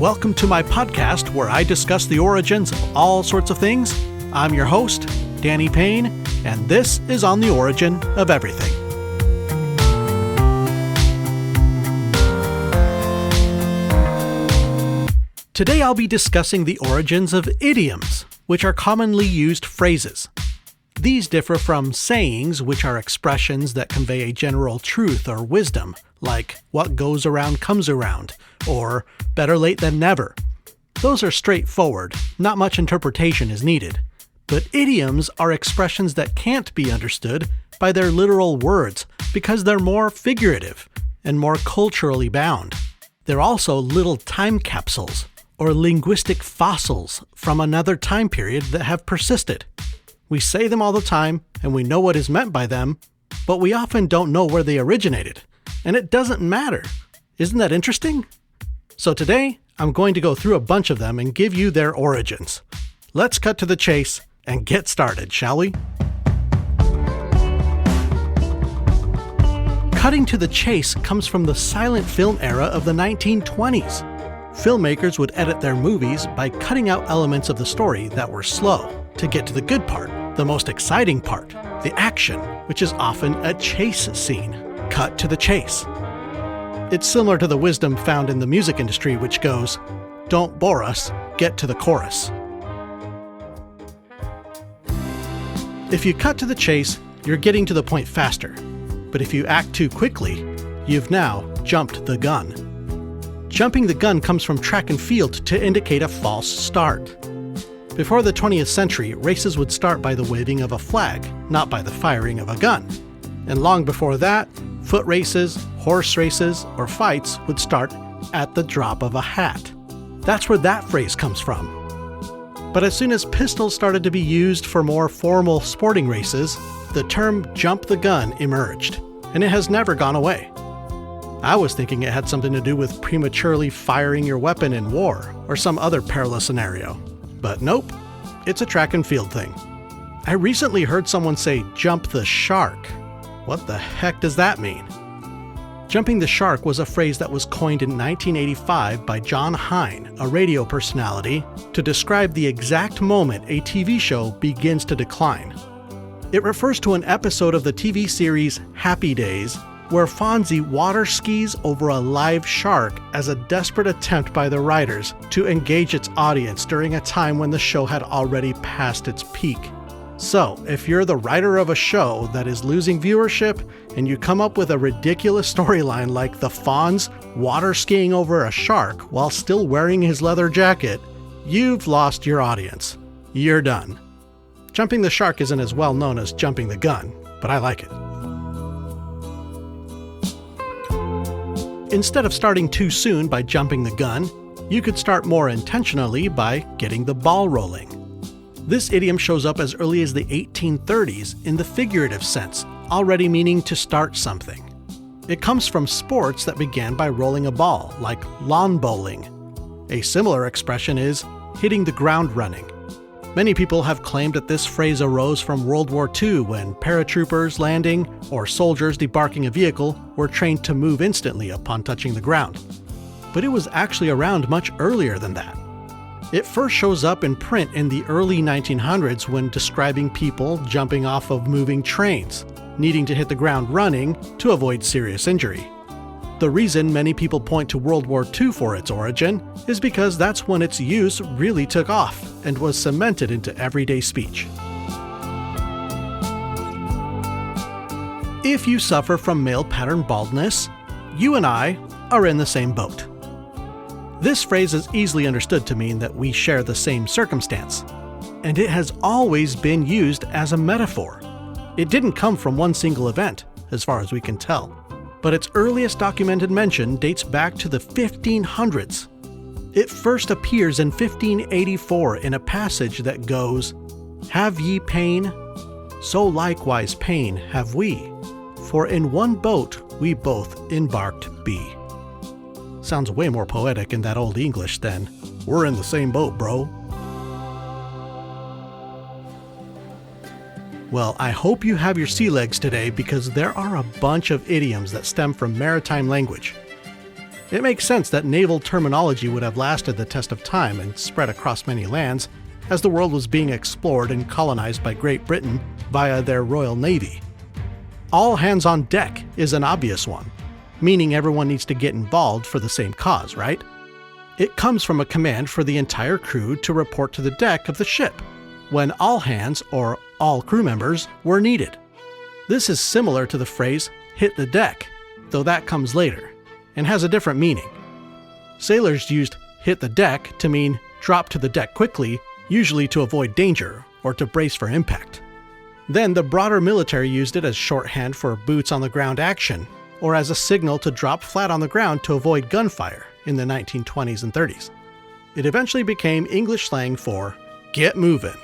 Welcome to my podcast where I discuss the origins of all sorts of things. I'm your host, Danny Payne, and this is On the Origin of Everything. Today I'll be discussing the origins of idioms, which are commonly used phrases. These differ from sayings, which are expressions that convey a general truth or wisdom, like what goes around comes around, or better late than never. Those are straightforward, not much interpretation is needed. But idioms are expressions that can't be understood by their literal words because they're more figurative and more culturally bound. They're also little time capsules or linguistic fossils from another time period that have persisted. We say them all the time and we know what is meant by them, but we often don't know where they originated. And it doesn't matter. Isn't that interesting? So today, I'm going to go through a bunch of them and give you their origins. Let's cut to the chase and get started, shall we? Cutting to the chase comes from the silent film era of the 1920s. Filmmakers would edit their movies by cutting out elements of the story that were slow to get to the good part, the most exciting part, the action, which is often a chase scene. Cut to the chase. It's similar to the wisdom found in the music industry, which goes, "Don't bore us, get to the chorus." If you cut to the chase, you're getting to the point faster. But if you act too quickly, you've now jumped the gun. Jumping the gun comes from track and field to indicate a false start. Before the 20th century, races would start by the waving of a flag, not by the firing of a gun. And long before that, foot races, horse races, or fights would start at the drop of a hat. That's where that phrase comes from. But as soon as pistols started to be used for more formal sporting races, the term jump the gun emerged, and it has never gone away. I was thinking it had something to do with prematurely firing your weapon in war, or some other perilous scenario. But nope, it's a track and field thing. I recently heard someone say jump the shark. What the heck does that mean? Jumping the shark was a phrase that was coined in 1985 by John Hein, a radio personality, to describe the exact moment a TV show begins to decline. It refers to an episode of the TV series Happy Days, where Fonzie water skis over a live shark as a desperate attempt by the writers to engage its audience during a time when the show had already passed its peak. So, if you're the writer of a show that is losing viewership and you come up with a ridiculous storyline like the Fonz water skiing over a shark while still wearing his leather jacket, you've lost your audience. You're done. Jumping the shark isn't as well known as jumping the gun, but I like it. Instead of starting too soon by jumping the gun, you could start more intentionally by getting the ball rolling. This idiom shows up as early as the 1830s in the figurative sense, already meaning to start something. It comes from sports that began by rolling a ball, like lawn bowling. A similar expression is hitting the ground running. Many people have claimed that this phrase arose from World War II when paratroopers landing or soldiers debarking a vehicle were trained to move instantly upon touching the ground. But it was actually around much earlier than that. It first shows up in print in the early 1900s when describing people jumping off of moving trains, needing to hit the ground running to avoid serious injury. The reason many people point to World War II for its origin is because that's when its use really took off and was cemented into everyday speech. If you suffer from male pattern baldness, you and I are in the same boat. This phrase is easily understood to mean that we share the same circumstance, and it has always been used as a metaphor. It didn't come from one single event, as far as we can tell, but its earliest documented mention dates back to the 1500s. It first appears in 1584 in a passage that goes, "Have ye pain? So likewise pain have we, for in one boat we both embarked be." Sounds way more poetic in that old English than, "We're in the same boat, bro." Well, I hope you have your sea legs today because there are a bunch of idioms that stem from maritime language. It makes sense that naval terminology would have lasted the test of time and spread across many lands, as the world was being explored and colonized by Great Britain via their Royal Navy. All hands on deck is an obvious one, meaning everyone needs to get involved for the same cause, right? It comes from a command for the entire crew to report to the deck of the ship, when all hands, or all crew members, were needed. This is similar to the phrase, hit the deck, though that comes later, and has a different meaning. Sailors used hit the deck to mean drop to the deck quickly, usually to avoid danger or to brace for impact. Then the broader military used it as shorthand for boots on the ground action, or as a signal to drop flat on the ground to avoid gunfire in the 1920s and 30s. It eventually became English slang for get moving.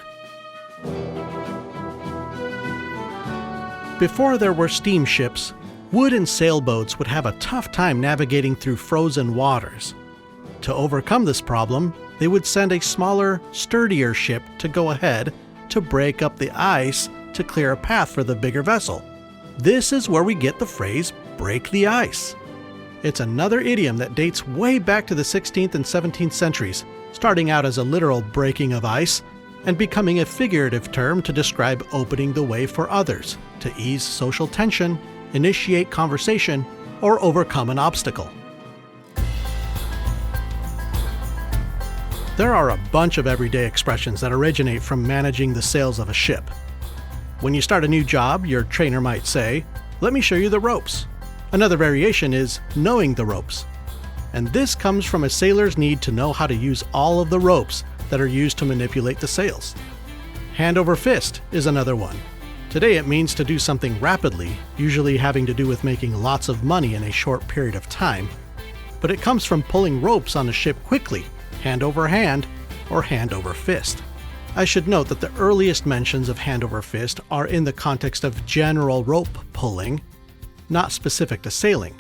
Before there were steamships, wooden sailboats would have a tough time navigating through frozen waters. To overcome this problem, they would send a smaller, sturdier ship to go ahead to break up the ice to clear a path for the bigger vessel. This is where we get the phrase, break the ice. It's another idiom that dates way back to the 16th and 17th centuries, starting out as a literal breaking of ice and becoming a figurative term to describe opening the way for others, to ease social tension, initiate conversation, or overcome an obstacle. There are a bunch of everyday expressions that originate from managing the sails of a ship. When you start a new job, your trainer might say, "Let me show you the ropes." Another variation is knowing the ropes. And this comes from a sailor's need to know how to use all of the ropes that are used to manipulate the sails. Hand over fist is another one. Today it means to do something rapidly, usually having to do with making lots of money in a short period of time. But it comes from pulling ropes on a ship quickly, hand over hand, or hand over fist. I should note that the earliest mentions of hand over fist are in the context of general rope pulling, not specific to sailing,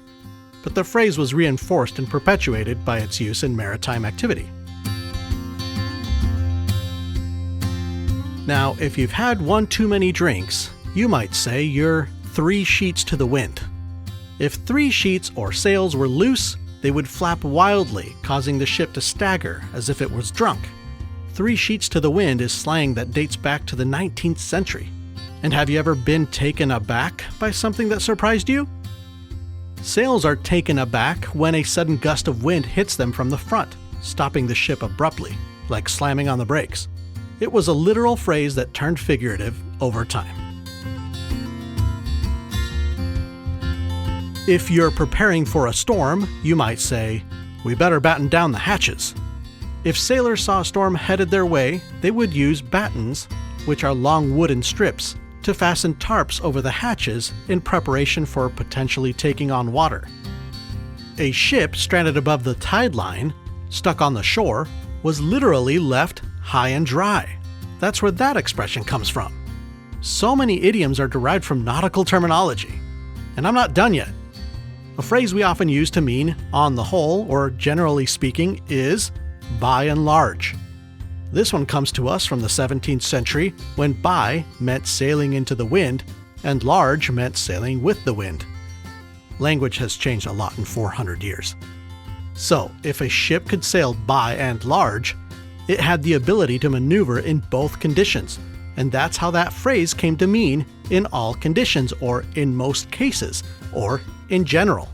but the phrase was reinforced and perpetuated by its use in maritime activity. Now, if you've had one too many drinks, you might say you're 3 sheets to the wind. If 3 sheets or sails were loose, they would flap wildly, causing the ship to stagger as if it was drunk. 3 sheets to the wind is slang that dates back to the 19th century. And have you ever been taken aback by something that surprised you? Sails are taken aback when a sudden gust of wind hits them from the front, stopping the ship abruptly, like slamming on the brakes. It was a literal phrase that turned figurative over time. If you're preparing for a storm, you might say, "We better batten down the hatches." If sailors saw a storm headed their way, they would use battens, which are long wooden strips, to fasten tarps over the hatches in preparation for potentially taking on water. A ship stranded above the tide line, stuck on the shore, was literally left high and dry. That's where that expression comes from. So many idioms are derived from nautical terminology. And I'm not done yet. A phrase we often use to mean on the whole, or generally speaking, is by and large. This one comes to us from the 17th century, when by meant sailing into the wind, and large meant sailing with the wind. Language has changed a lot in 400 years. So, if a ship could sail by and large, it had the ability to maneuver in both conditions, and that's how that phrase came to mean in all conditions, or in most cases, or in general.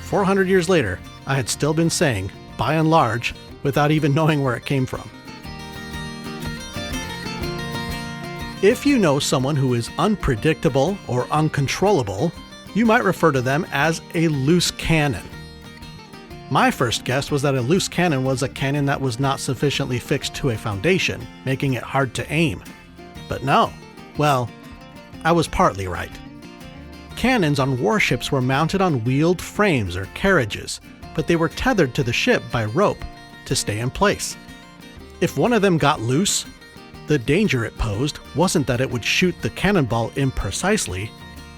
400 years later, I had still been saying by and large without even knowing where it came from. If you know someone who is unpredictable or uncontrollable, you might refer to them as a loose cannon. My first guess was that a loose cannon was a cannon that was not sufficiently fixed to a foundation, making it hard to aim. But no. Well, I was partly right. Cannons on warships were mounted on wheeled frames or carriages, but they were tethered to the ship by rope to stay in place. If one of them got loose, the danger it posed wasn't that it would shoot the cannonball imprecisely.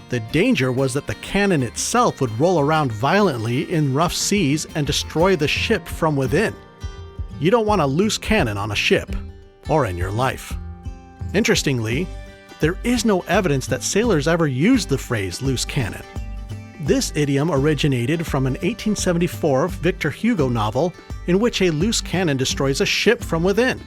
The danger was that the cannon itself would roll around violently in rough seas and destroy the ship from within. You don't want a loose cannon on a ship, or in your life. Interestingly, there is no evidence that sailors ever used the phrase loose cannon. This idiom originated from an 1874 Victor Hugo novel in which a loose cannon destroys a ship from within.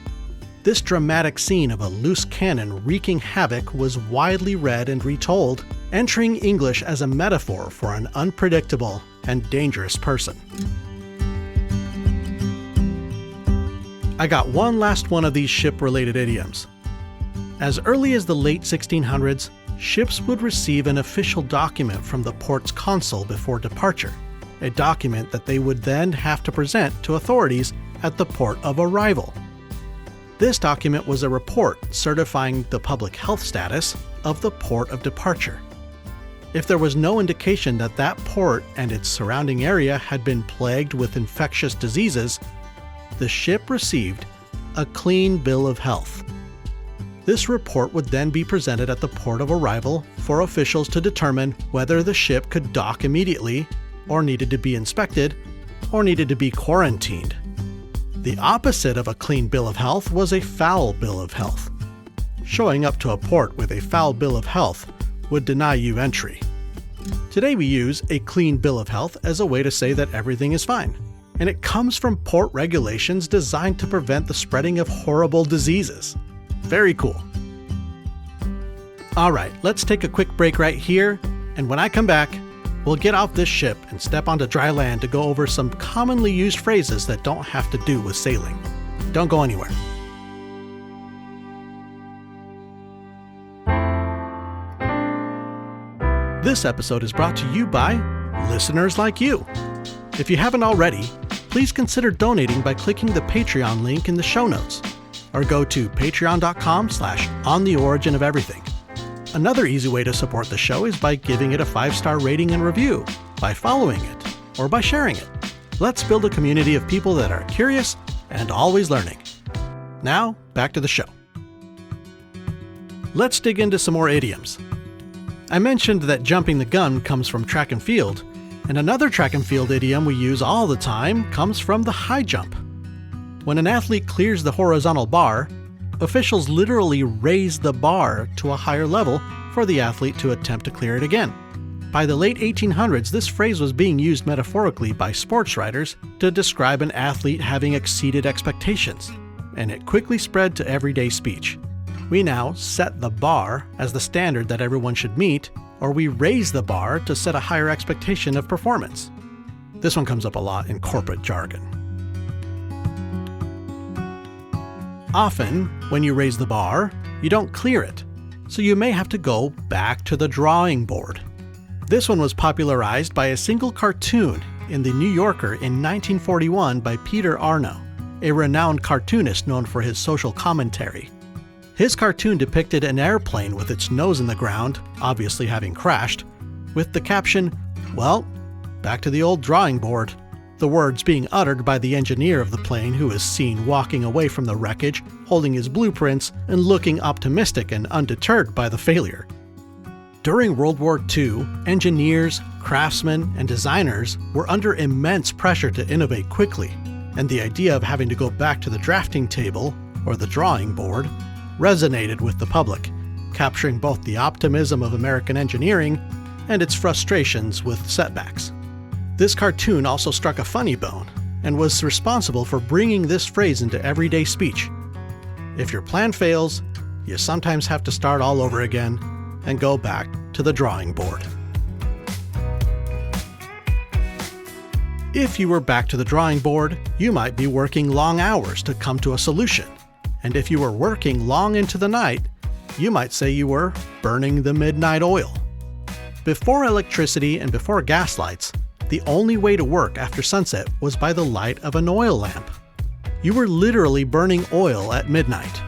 This dramatic scene of a loose cannon wreaking havoc was widely read and retold, entering English as a metaphor for an unpredictable and dangerous person. I got one last one of these ship-related idioms. As early as the late 1600s, ships would receive an official document from the port's consul before departure, a document that they would then have to present to authorities at the port of arrival. This document was a report certifying the public health status of the port of departure. If there was no indication that that port and its surrounding area had been plagued with infectious diseases, the ship received a clean bill of health. This report would then be presented at the port of arrival for officials to determine whether the ship could dock immediately, or needed to be inspected, or needed to be quarantined. The opposite of a clean bill of health was a foul bill of health. Showing up to a port with a foul bill of health would deny you entry. Today we use a clean bill of health as a way to say that everything is fine, and it comes from port regulations designed to prevent the spreading of horrible diseases. Very cool. Alright, let's take a quick break right here, and when I come back, we'll get off this ship and step onto dry land to go over some commonly used phrases that don't have to do with sailing. Don't go anywhere. This episode is brought to you by listeners like you. If you haven't already, please consider donating by clicking the Patreon link in the show notes, or go to patreon.com/ontheoriginofeverything. Another easy way to support the show is by giving it a 5-star rating and review, by following it, or by sharing it. Let's build a community of people that are curious and always learning. Now, back to the show. Let's dig into some more idioms. I mentioned that jumping the gun comes from track and field, and another track and field idiom we use all the time comes from the high jump. When an athlete clears the horizontal bar, officials literally raise the bar to a higher level for the athlete to attempt to clear it again. By the late 1800s, this phrase was being used metaphorically by sports writers to describe an athlete having exceeded expectations, and it quickly spread to everyday speech. We now set the bar as the standard that everyone should meet, or we raise the bar to set a higher expectation of performance. This one comes up a lot in corporate jargon. Often, when you raise the bar, you don't clear it, so you may have to go back to the drawing board. This one was popularized by a single cartoon in The New Yorker in 1941 by Peter Arno, a renowned cartoonist known for his social commentary. His cartoon depicted an airplane with its nose in the ground, obviously having crashed, with the caption, "Well, back to the old drawing board," the words being uttered by the engineer of the plane, who is seen walking away from the wreckage, holding his blueprints and looking optimistic and undeterred by the failure. During World War II, engineers, craftsmen, and designers were under immense pressure to innovate quickly, and the idea of having to go back to the drafting table, or the drawing board, resonated with the public, capturing both the optimism of American engineering and its frustrations with setbacks. This cartoon also struck a funny bone and was responsible for bringing this phrase into everyday speech. If your plan fails, you sometimes have to start all over again and go back to the drawing board. If you were back to the drawing board, you might be working long hours to come to a solution. And if you were working long into the night, you might say you were burning the midnight oil. Before electricity and before gas lights, the only way to work after sunset was by the light of an oil lamp. You were literally burning oil at midnight.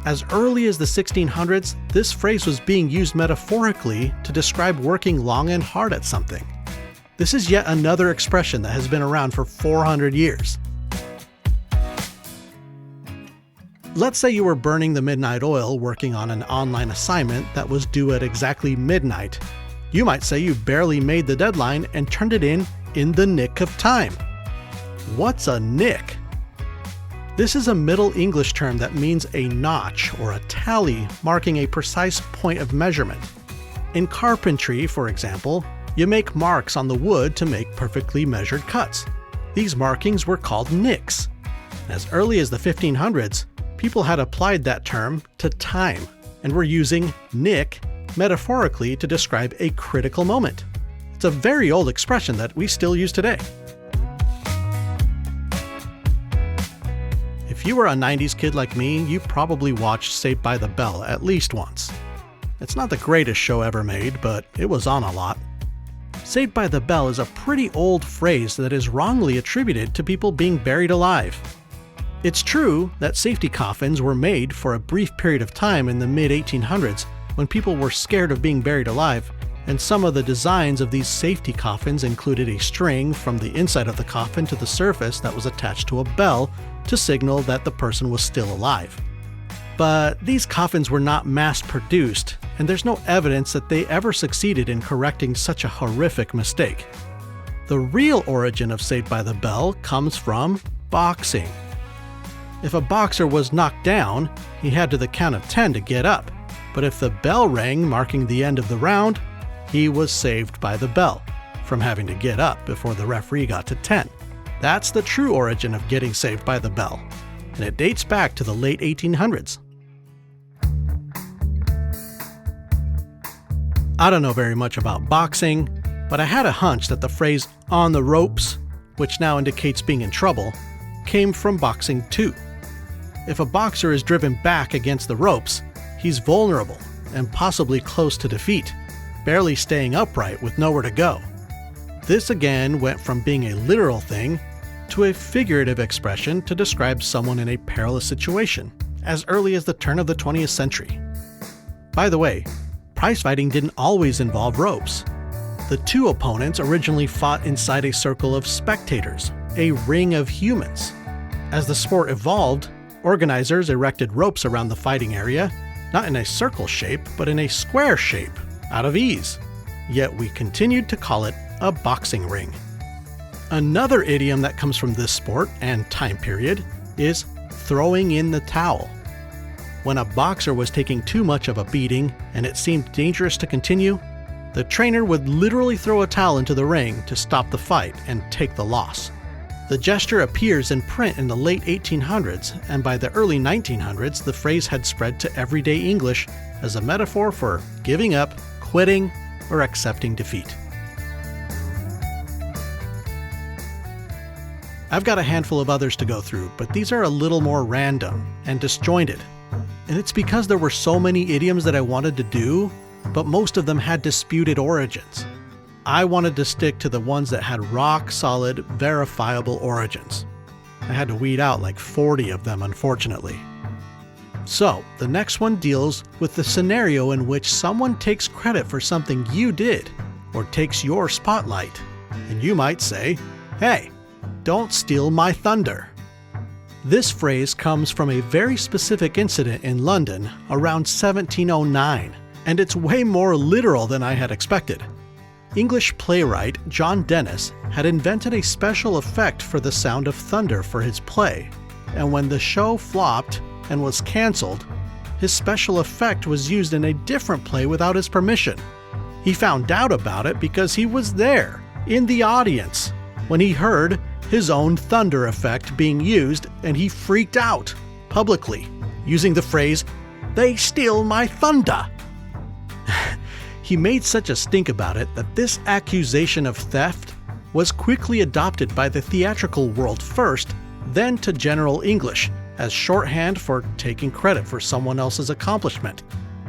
As early as the 1600s, this phrase was being used metaphorically to describe working long and hard at something. This is yet another expression that has been around for 400 years. Let's say you were burning the midnight oil working on an online assignment that was due at exactly midnight. You might say you barely made the deadline and turned it in the nick of time. What's a nick? This is a Middle English term that means a notch or a tally marking a precise point of measurement. In carpentry, for example, You make marks on the wood to make perfectly measured cuts. These markings were called nicks. As early as the 1500s, people had applied that term to time and were using nick metaphorically to describe a critical moment. It's a very old expression that we still use today. If you were a 90s kid like me, you probably watched Saved by the Bell at least once. It's not the greatest show ever made, but it was on a lot. Saved by the Bell is a pretty old phrase that is wrongly attributed to people being buried alive. It's true that safety coffins were made for a brief period of time in the mid-1800s when people were scared of being buried alive, and some of the designs of these safety coffins included a string from the inside of the coffin to the surface that was attached to a bell to signal that the person was still alive. But these coffins were not mass-produced, and there's no evidence that they ever succeeded in correcting such a horrific mistake. The real origin of Saved by the Bell comes from boxing. If a boxer was knocked down, he had to the count of 10 to get up, but if the bell rang marking the end of the round, he was saved by the bell from having to get up before the referee got to 10. That's the true origin of getting saved by the bell, and it dates back to the late 1800s. I don't know very much about boxing, but I had a hunch that the phrase "on the ropes," which now indicates being in trouble, came from boxing too. If a boxer is driven back against the ropes, he's vulnerable and possibly close to defeat, barely staying upright with nowhere to go. This again went from being a literal thing to a figurative expression to describe someone in a perilous situation, as early as the turn of the 20th century. By the way, prize fighting didn't always involve ropes. The two opponents originally fought inside a circle of spectators, a ring of humans. As the sport evolved, organizers erected ropes around the fighting area, not in a circle shape, but in a square shape, out of ease. Yet we continued to call it a boxing ring. Another idiom that comes from this sport and time period is throwing in the towel. When a boxer was taking too much of a beating and it seemed dangerous to continue, the trainer would literally throw a towel into the ring to stop the fight and take the loss. The gesture appears in print in the late 1800s, and by the early 1900s, the phrase had spread to everyday English as a metaphor for giving up, quitting, or accepting defeat. I've got a handful of others to go through, but these are a little more random and disjointed. And it's because there were so many idioms that I wanted to do, but most of them had disputed origins. I wanted to stick to the ones that had rock-solid, verifiable origins. I had to weed out like 40 of them, unfortunately. So, the next one deals with the scenario in which someone takes credit for something you did, or takes your spotlight, and you might say, "Hey, don't steal my thunder." This phrase comes from a very specific incident in London around 1709, and it's way more literal than I had expected. English playwright John Dennis had invented a special effect for the sound of thunder for his play, and when the show flopped and was cancelled, his special effect was used in a different play without his permission. He found out about it because he was there, in the audience, when he heard his own thunder effect being used, and he freaked out publicly, using the phrase, "They steal my thunder." He made such a stink about it that this accusation of theft was quickly adopted by the theatrical world first, then to general English, as shorthand for taking credit for someone else's accomplishment,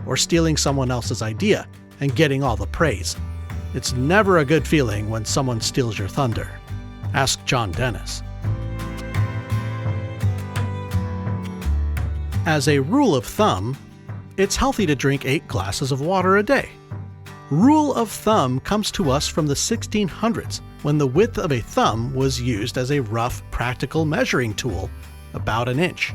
or stealing someone else's idea and getting all the praise. It's never a good feeling when someone steals your thunder. Ask John Dennis. As a rule of thumb, it's healthy to drink 8 glasses of water a day. Rule of thumb comes to us from the 1600s, when the width of a thumb was used as a rough, practical measuring tool, about an inch.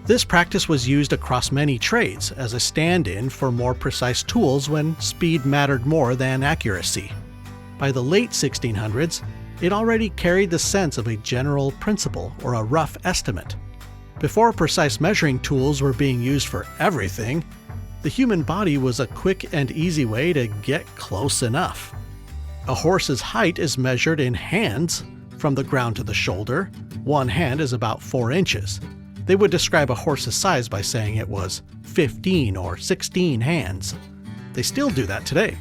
This practice was used across many trades as a stand-in for more precise tools when speed mattered more than accuracy. By the late 1600s, it already carried the sense of a general principle or a rough estimate. Before precise measuring tools were being used for everything, the human body was a quick and easy way to get close enough. A horse's height is measured in hands from the ground to the shoulder. One hand is about 4 inches. They would describe a horse's size by saying it was 15 or 16 hands. They still do that today.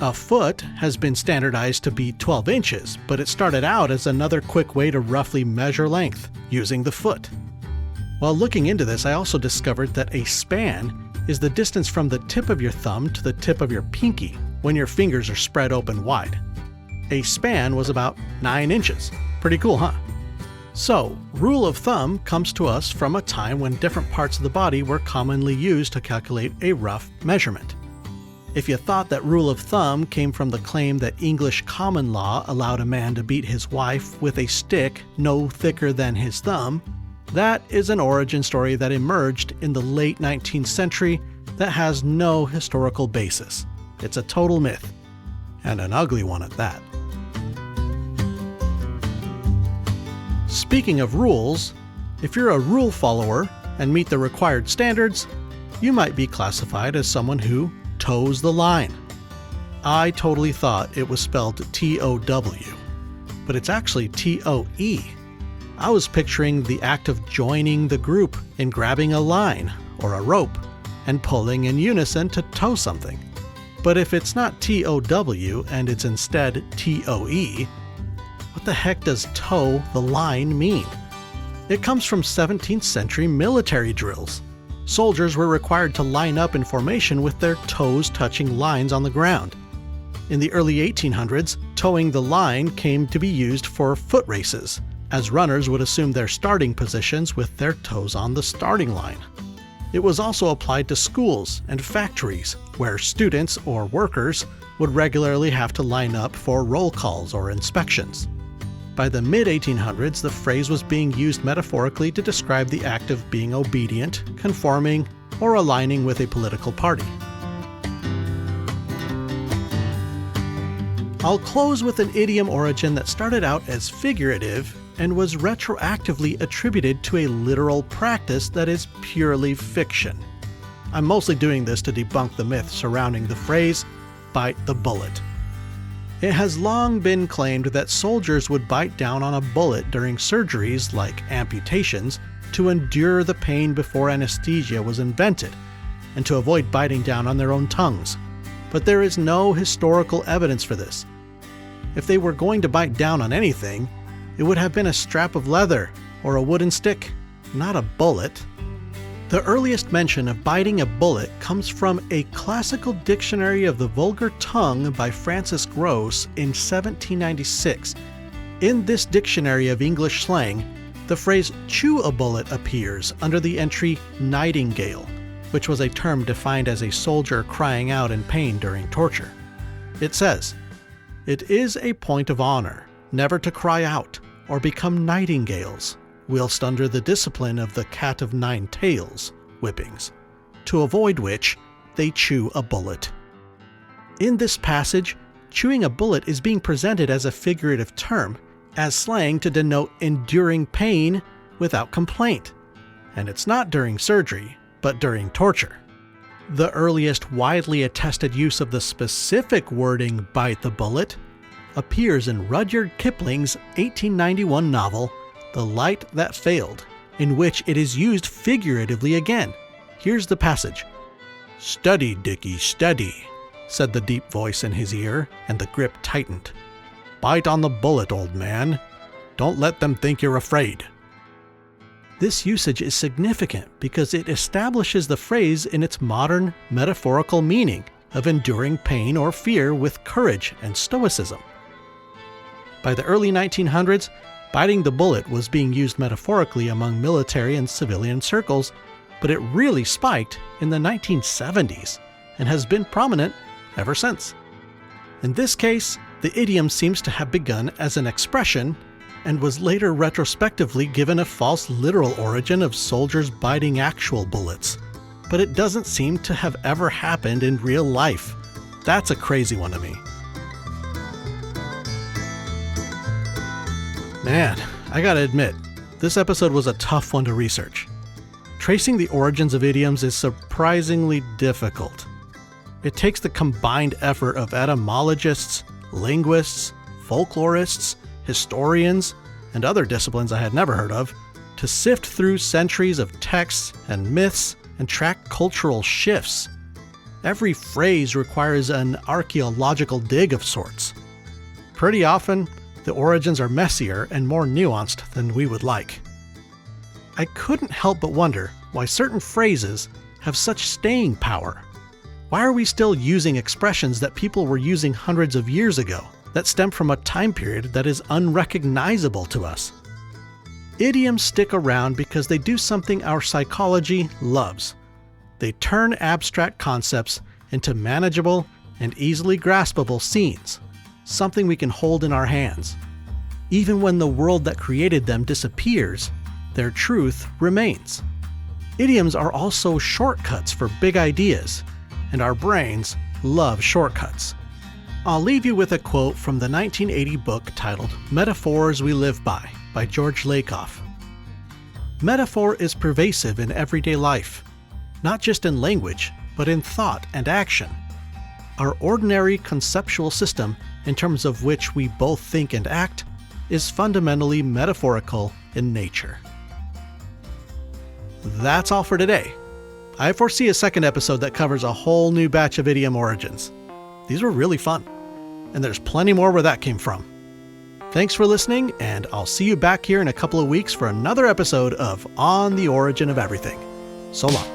A foot has been standardized to be 12 inches, but it started out as another quick way to roughly measure length, using the foot. While looking into this, I also discovered that a span is the distance from the tip of your thumb to the tip of your pinky when your fingers are spread open wide. A span was about 9 inches. Pretty cool, huh? So, rule of thumb comes to us from a time when different parts of the body were commonly used to calculate a rough measurement. If you thought that rule of thumb came from the claim that English common law allowed a man to beat his wife with a stick no thicker than his thumb, that is an origin story that emerged in the late 19th century that has no historical basis. It's a total myth, and an ugly one at that. Speaking of rules, if you're a rule follower and meet the required standards, you might be classified as someone who toes the line. I totally thought it was spelled T-O-W, but it's actually T-O-E. I was picturing the act of joining the group in grabbing a line or a rope and pulling in unison to tow something. But if it's not T-O-W and it's instead T-O-E, what the heck does toe the line mean? It comes from 17th century military drills. Soldiers were required to line up in formation with their toes touching lines on the ground. In the early 1800s, towing the line came to be used for foot races, as runners would assume their starting positions with their toes on the starting line. It was also applied to schools and factories, where students or workers would regularly have to line up for roll calls or inspections. By the mid-1800s, the phrase was being used metaphorically to describe the act of being obedient, conforming, or aligning with a political party. I'll close with an idiom origin that started out as figurative and was retroactively attributed to a literal practice that is purely fiction. I'm mostly doing this to debunk the myth surrounding the phrase, bite the bullet. It has long been claimed that soldiers would bite down on a bullet during surgeries like amputations to endure the pain before anesthesia was invented, and to avoid biting down on their own tongues. But there is no historical evidence for this. If they were going to bite down on anything, it would have been a strap of leather or a wooden stick, not a bullet. The earliest mention of biting a bullet comes from a classical dictionary of the vulgar tongue by Francis Gross in 1796. In this dictionary of English slang, the phrase chew a bullet appears under the entry nightingale, which was a term defined as a soldier crying out in pain during torture. It says, "It is a point of honor never to cry out or become nightingales, whilst under the discipline of the cat of 9 tails, whippings, to avoid which they chew a bullet." In this passage, chewing a bullet is being presented as a figurative term, as slang to denote enduring pain without complaint. And it's not during surgery, but during torture. The earliest widely attested use of the specific wording "bite the bullet" appears in Rudyard Kipling's 1891 novel, The Light That Failed, in which it is used figuratively again. Here's the passage. "Steady, Dickie, steady," said the deep voice in his ear, and the grip tightened. "Bite on the bullet, old man. Don't let them think you're afraid." This usage is significant because it establishes the phrase in its modern metaphorical meaning of enduring pain or fear with courage and stoicism. By the early 1900s, biting the bullet was being used metaphorically among military and civilian circles, but it really spiked in the 1970s and has been prominent ever since. In this case, the idiom seems to have begun as an expression and was later retrospectively given a false literal origin of soldiers biting actual bullets. But it doesn't seem to have ever happened in real life. That's a crazy one to me. Man, I gotta admit, this episode was a tough one to research. Tracing the origins of idioms is surprisingly difficult. It takes the combined effort of etymologists, linguists, folklorists, historians, and other disciplines I had never heard of, to sift through centuries of texts and myths and track cultural shifts. Every phrase requires an archaeological dig of sorts. Pretty often, the origins are messier and more nuanced than we would like. I couldn't help but wonder why certain phrases have such staying power. Why are we still using expressions that people were using hundreds of years ago, that stem from a time period that is unrecognizable to us? Idioms stick around because they do something our psychology loves. They turn abstract concepts into manageable and easily graspable scenes, something we can hold in our hands. Even when the world that created them disappears, their truth remains. Idioms are also shortcuts for big ideas, and our brains love shortcuts. I'll leave you with a quote from the 1980 book titled Metaphors We Live by George Lakoff. Metaphor is pervasive in everyday life, not just in language, but in thought and action. Our ordinary conceptual system, in terms of which we both think and act, is fundamentally metaphorical in nature. That's all for today. I foresee a second episode that covers a whole new batch of idiom origins. These were really fun, and there's plenty more where that came from. Thanks for listening, and I'll see you back here in a couple of weeks for another episode of On the Origin of Everything. So long.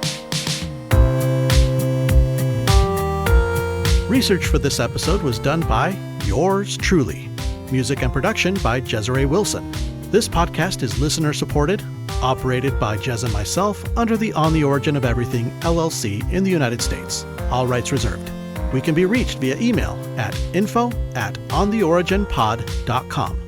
Research for this episode was done by yours truly. Music and production by Jezere Wilson. This podcast is listener-supported, operated by Jez and myself under the On the Origin of Everything LLC in the United States. All rights reserved. We can be reached via email at info@ontheoriginpod.com.